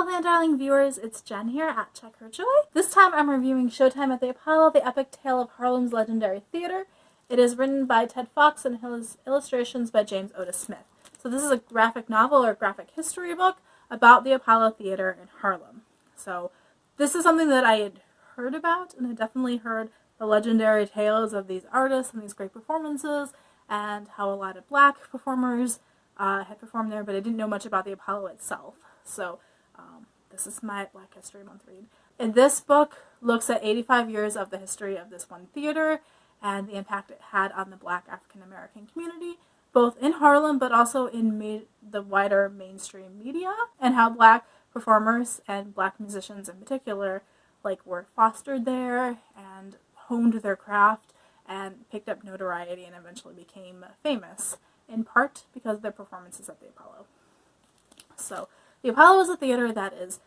Land Darling viewers, it's Jen here at Check Her Joy. This time I'm reviewing Showtime at the Apollo, the epic tale of Harlem's legendary theater. It is written by Ted Fox and his illustrations by James Otis Smith. So this is a graphic novel or graphic history book about the Apollo Theater in Harlem. So this is something that I had heard about, and I definitely heard the legendary tales of these artists and these great performances and how a lot of black performers had performed there, but I didn't know much about the Apollo itself. So this is my Black History Month read. And this book looks at 85 years of the history of this one theater and the impact it had on the black African American community, both in Harlem but also in the wider mainstream media, and how black performers and black musicians in particular were fostered there and honed their craft and picked up notoriety and eventually became famous, in part because of their performances at the Apollo. So the Apollo is a theater that is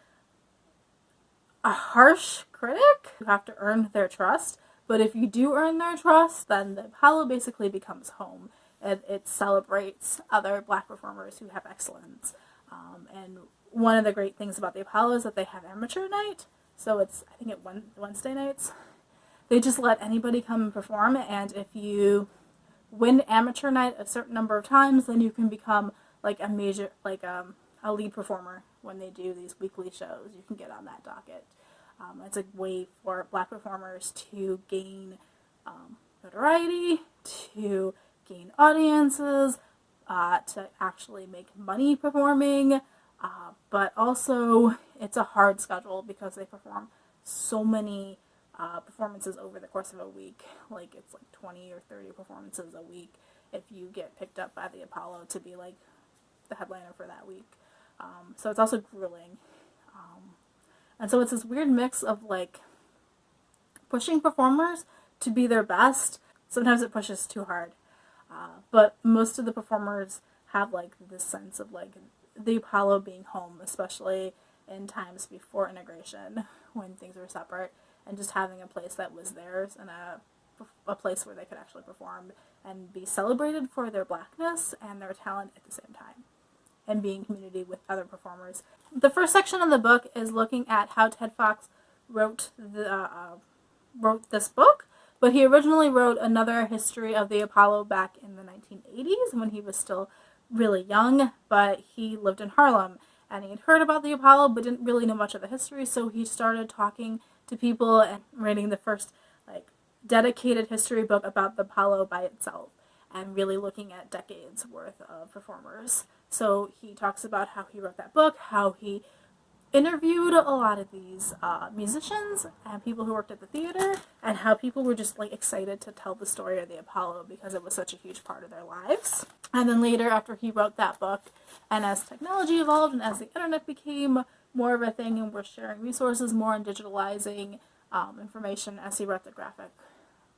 a harsh critic. You have to earn their trust, but if you do earn their trust, then the Apollo basically becomes home. It celebrates other black performers who have excellence. And one of the great things about the Apollo is that they have amateur night. So it's, I think, Wednesday nights. They just let anybody come and perform, and if you win amateur night a certain number of times, then you can become a lead performer when they do these weekly shows. You can get on that docket. It's a way for black performers to gain notoriety, to gain audiences, to actually make money performing, but also it's a hard schedule because they perform so many performances over the course of a week. It's 20 or 30 performances a week if you get picked up by the Apollo to be the headliner for that week. So it's also grueling. And so it's this weird mix of pushing performers to be their best. Sometimes it pushes too hard. But most of the performers have this sense of the Apollo being home, especially in times before integration when things were separate, and just having a place that was theirs and a place where they could actually perform and be celebrated for their blackness and their talent at the same time, and be in community with other performers. The first section of the book is looking at how Ted Fox wrote this book, but he originally wrote another history of the Apollo back in the 1980s when he was still really young, but he lived in Harlem, and he had heard about the Apollo but didn't really know much of the history, so he started talking to people and writing the first dedicated history book about the Apollo by itself, and really looking at decades worth of performers. So he talks about how he wrote that book, how he interviewed a lot of these musicians and people who worked at the theater, and how people were just excited to tell the story of the Apollo because it was such a huge part of their lives. And then later, after he wrote that book, and as technology evolved and as the internet became more of a thing and we're sharing resources more and digitalizing information, as he wrote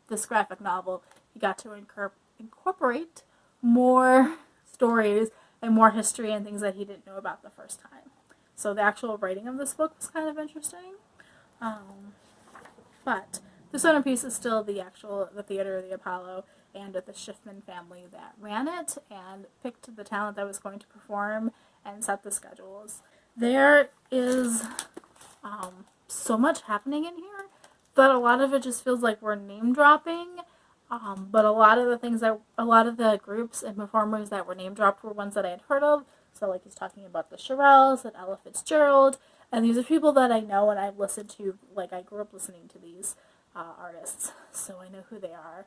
this graphic novel, he got to incorporate more stories and more history and things that he didn't know about the first time. So the actual writing of this book was kind of interesting. But the centerpiece is still the theater of the Apollo and the Schiffman family that ran it and picked the talent that was going to perform and set the schedules. There is so much happening in here that a lot of it just feels like we're name dropping. But a lot of the groups and performers that were name dropped were ones that I had heard of. So he's talking about the Shirelles and Ella Fitzgerald, and these are people that I know and I've listened to. I grew up listening to these artists, so I know who they are.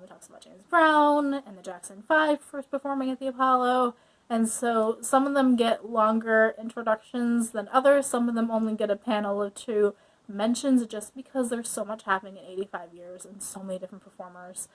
It talks about James Brown and the Jackson 5 first performing at the Apollo, and so some of them get longer introductions than others. Some of them only get a panel of 2 mentions just because there's so much happening in 85 years and so many different performers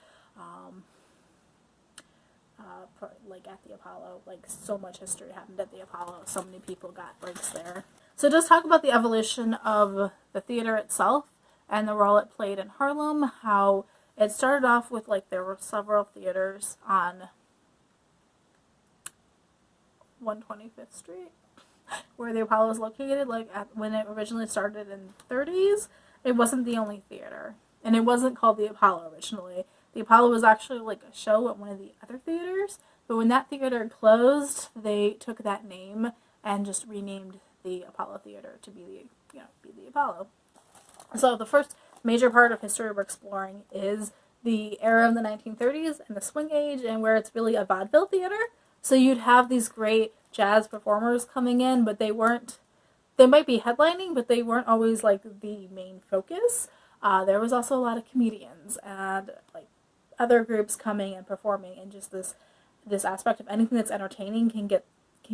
at the Apollo. So much history happened at the Apollo. So many people got breaks there. So just talk about the evolution of the theater itself and the role it played in Harlem, how it started off with there were several theaters on 125th Street where the Apollo is located. When it originally started in the 30s, it wasn't the only theater, and it wasn't called the Apollo originally. The Apollo was actually a show at one of the other theaters, but when that theater closed, they took that name and just renamed the Apollo Theater to be the Apollo. So the first major part of history we're exploring is the era of the 1930s and the swing age, and where it's really a vaudeville theater. So you'd have these great jazz performers coming in, but they might be headlining, but they weren't always like the main focus. There was also a lot of comedians and like other groups coming and performing, and just this aspect of anything that's entertaining can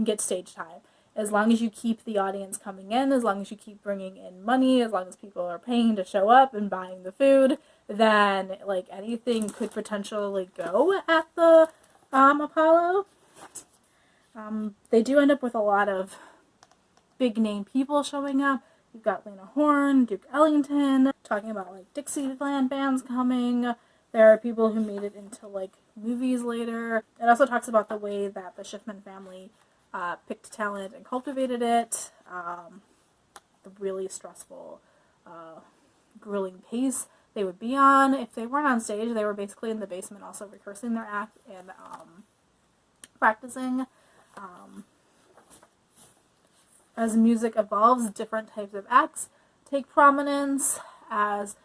get stage time. As long as you keep the audience coming in, as long as you keep bringing in money, as long as people are paying to show up and buying the food, then like anything could potentially go at the Apollo. They do end up with a lot of big name people showing up. You've got Lena Horne, Duke Ellington, talking about like Dixieland bands coming. There are people who made it into like movies later. It also talks about the way that the Schiffman family picked talent and cultivated it. The really stressful, grueling pace they would be on. If they weren't on stage, they were basically in the basement also rehearsing their act and practicing. As music evolves, different types of acts take prominence. As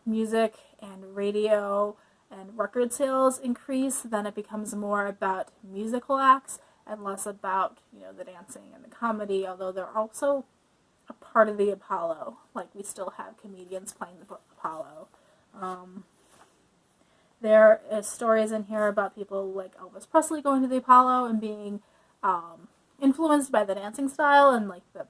music and radio and record sales increase, then it becomes more about musical acts and less about, the dancing and the comedy, although they're also a part of the Apollo. Like, we still have comedians playing the Apollo. There is stories in here about people like Elvis Presley going to the Apollo and being influenced by the dancing style and like the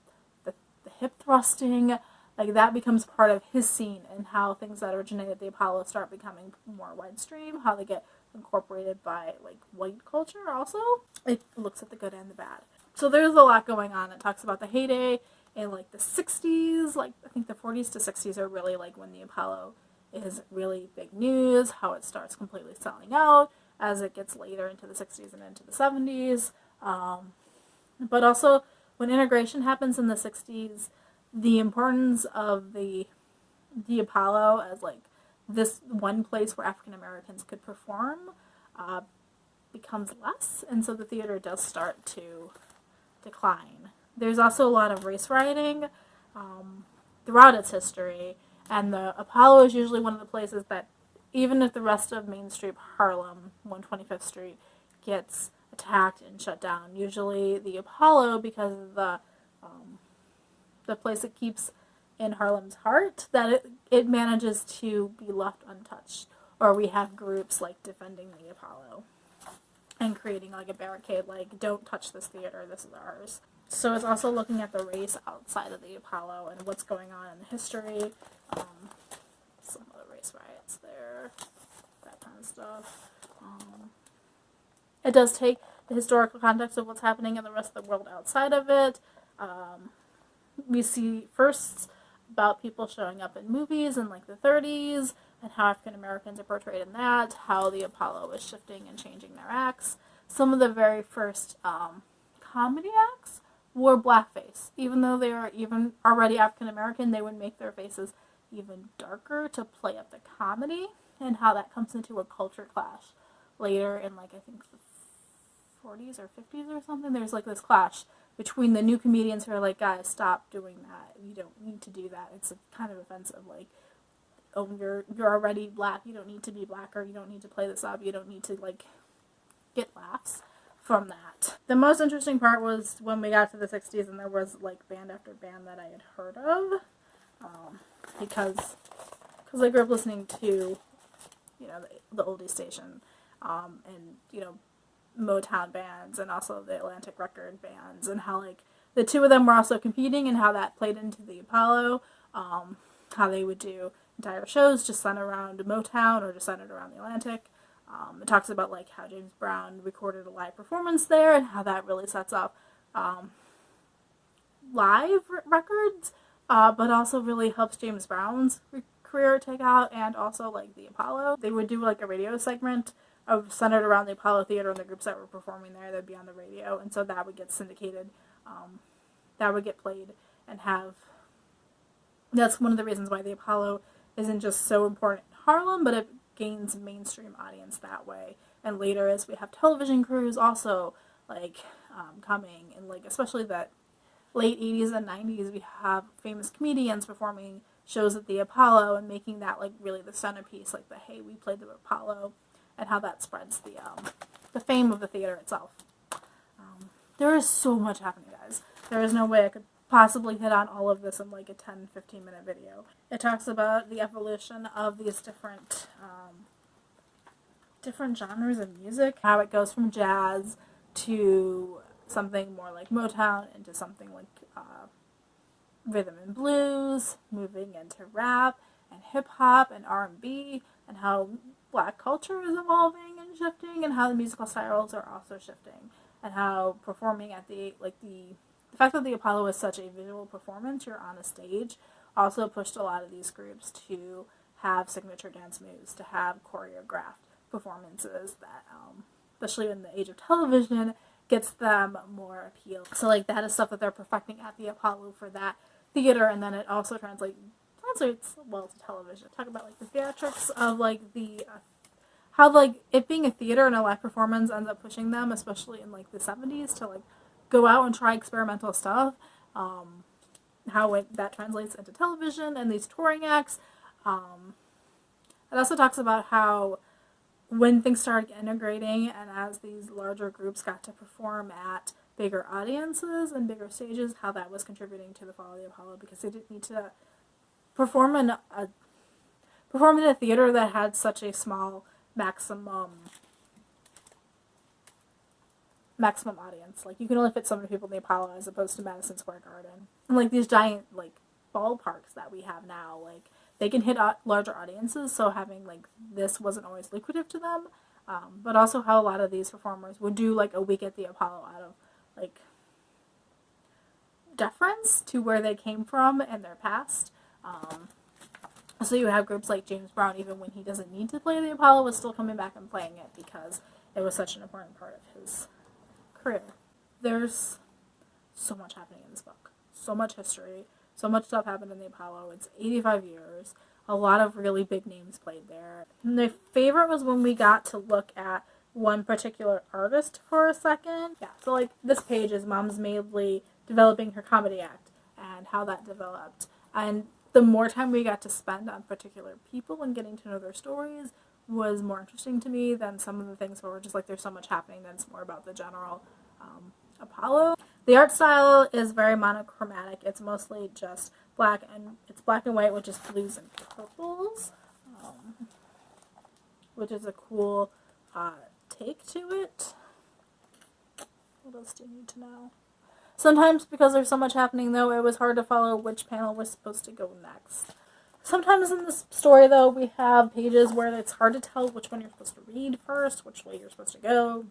hip thrusting. Like, that becomes part of his scene, and how things that originate at the Apollo start becoming more widestream, how they get incorporated by like white culture also. It looks at the good and the bad. So there's a lot going on. It talks about the heyday in like the 60s, like I think the 40s to 60s are really like when the Apollo is really big news, how it starts completely selling out as it gets later into the 60s and into the 70s. But also when integration happens in the 60s, the importance of the Apollo as like this one place where African Americans could perform becomes less, and so the theater does start to decline. There's also a lot of race rioting throughout its history, and the Apollo is usually one of the places that, even if the rest of Main Street Harlem, 125th Street, gets attacked and shut down, usually the Apollo, because of the place it keeps in Harlem's heart, that it manages to be left untouched. Or we have groups like defending the Apollo and creating like a barricade, like, don't touch this theater, this is ours. So it's also looking at the race outside of the Apollo and what's going on in the history. Some of the race riots there, that kind of stuff. It does take the historical context of what's happening in the rest of the world outside of it. We see firsts about people showing up in movies in like the 30s and how African Americans are portrayed in that, how the Apollo is shifting and changing their acts. Some of the very first comedy acts wore blackface. Even though they were even already African American, they would make their faces even darker to play up the comedy, and how that comes into a culture clash later in like I think the 40s or 50s or something. There's like this clash between the new comedians who are like, guys, stop doing that. You don't need to do that. It's a kind of offensive. Like, oh, you're already black. You don't need to be blacker. You don't need to play this up. You don't need to like get laughs from that. The most interesting part was when we got to the 60s and there was like band after band that I had heard of, because I grew up listening to the oldie station, and Motown bands and also the Atlantic record bands, and how like the two of them were also competing, and how that played into the Apollo, how they would do entire shows just centered around Motown or just centered around the Atlantic. It talks about like how James Brown recorded a live performance there and how that really sets up live records, but also really helps James Brown's career take out, and also like the Apollo. They would do like a radio segment centered around the Apollo Theater and the groups that were performing there. They'd be on the radio, and so that would get syndicated, that would get played, and that's one of the reasons why the Apollo isn't just so important in Harlem, but it gains mainstream audience that way. And later, as we have television crews also like coming, and like especially that late 80s and 90s, we have famous comedians performing shows at the Apollo and making that like really the centerpiece, like the hey, we played the Apollo, and how that spreads the fame of the theater itself. There is so much happening, guys. There is no way I could possibly hit on all of this in like a 10-15 minute video. It talks about the evolution of these different genres of music, how it goes from jazz to something more like Motown into something like rhythm and blues, moving into rap and hip hop and R&B, and how Black culture is evolving and shifting, and how the musical styles are also shifting, and how performing at the fact that the Apollo is such a visual performance, you're on a stage, also pushed a lot of these groups to have signature dance moves, to have choreographed performances that, especially in the age of television, gets them more appeal. So like that is stuff that they're perfecting at the Apollo for that theater, and then it also translates well to television. Talk about like the theatrics of like the how like it being a theater and a live performance ends up pushing them, especially in like the 70s, to like go out and try experimental stuff. How that translates into television and these touring acts. It also talks about how when things started integrating and as these larger groups got to perform at bigger audiences and bigger stages, how that was contributing to the fall of the Apollo, because they didn't need to perform in a theater that had such a small maximum audience. Like you can only fit so many people in the Apollo as opposed to Madison Square Garden. And like these giant like ballparks that we have now, like they can hit larger audiences, so having like this wasn't always lucrative to them. But also how a lot of these performers would do like a week at the Apollo out of like deference to where they came from and their past. So you have groups like James Brown, even when he doesn't need to play the Apollo, was still coming back and playing it because it was such an important part of his career. There's so much happening in this book. So much history. So much stuff happened in the Apollo. It's 85 years. A lot of really big names played there. My favorite was when we got to look at one particular artist for a second. Yeah, so like this page is Moms Mabley developing her comedy act and how that developed. And the more time we got to spend on particular people and getting to know their stories was more interesting to me than some of the things where we're just like, there's so much happening, then it's more about the general Apollo. The art style is very monochromatic. It's mostly just black and white with just blues and purples, which is a cool take to it. What else do you need to know? Sometimes, because there's so much happening, though, it was hard to follow which panel was supposed to go next. Sometimes in this story, though, we have pages where it's hard to tell which one you're supposed to read first, which way you're supposed to go.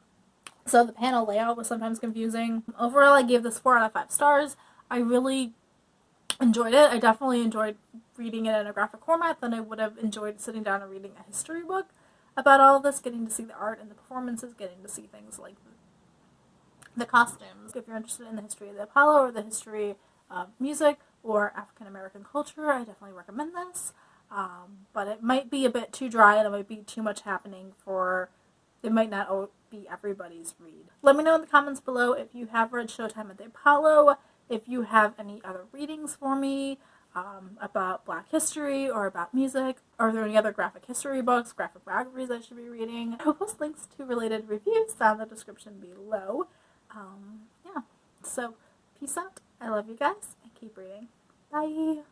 So the panel layout was sometimes confusing. Overall, I gave this 4 out of 5 stars. I really enjoyed it. I definitely enjoyed reading it in a graphic format than I would have enjoyed sitting down and reading a history book about all of this, getting to see the art and the performances, getting to see things like the costumes. If you're interested in the history of the Apollo or the history of music or African American culture, I definitely recommend this. But it might be a bit too dry and it might be too much happening it might not be everybody's read. Let me know in the comments below if you have read Showtime at the Apollo, if you have any other readings for me about Black history or about music. Are there any other graphic history books, graphic biographies I should be reading? I will post links to related reviews down in the description below. Yeah, so peace out. I love you guys and keep reading. Bye.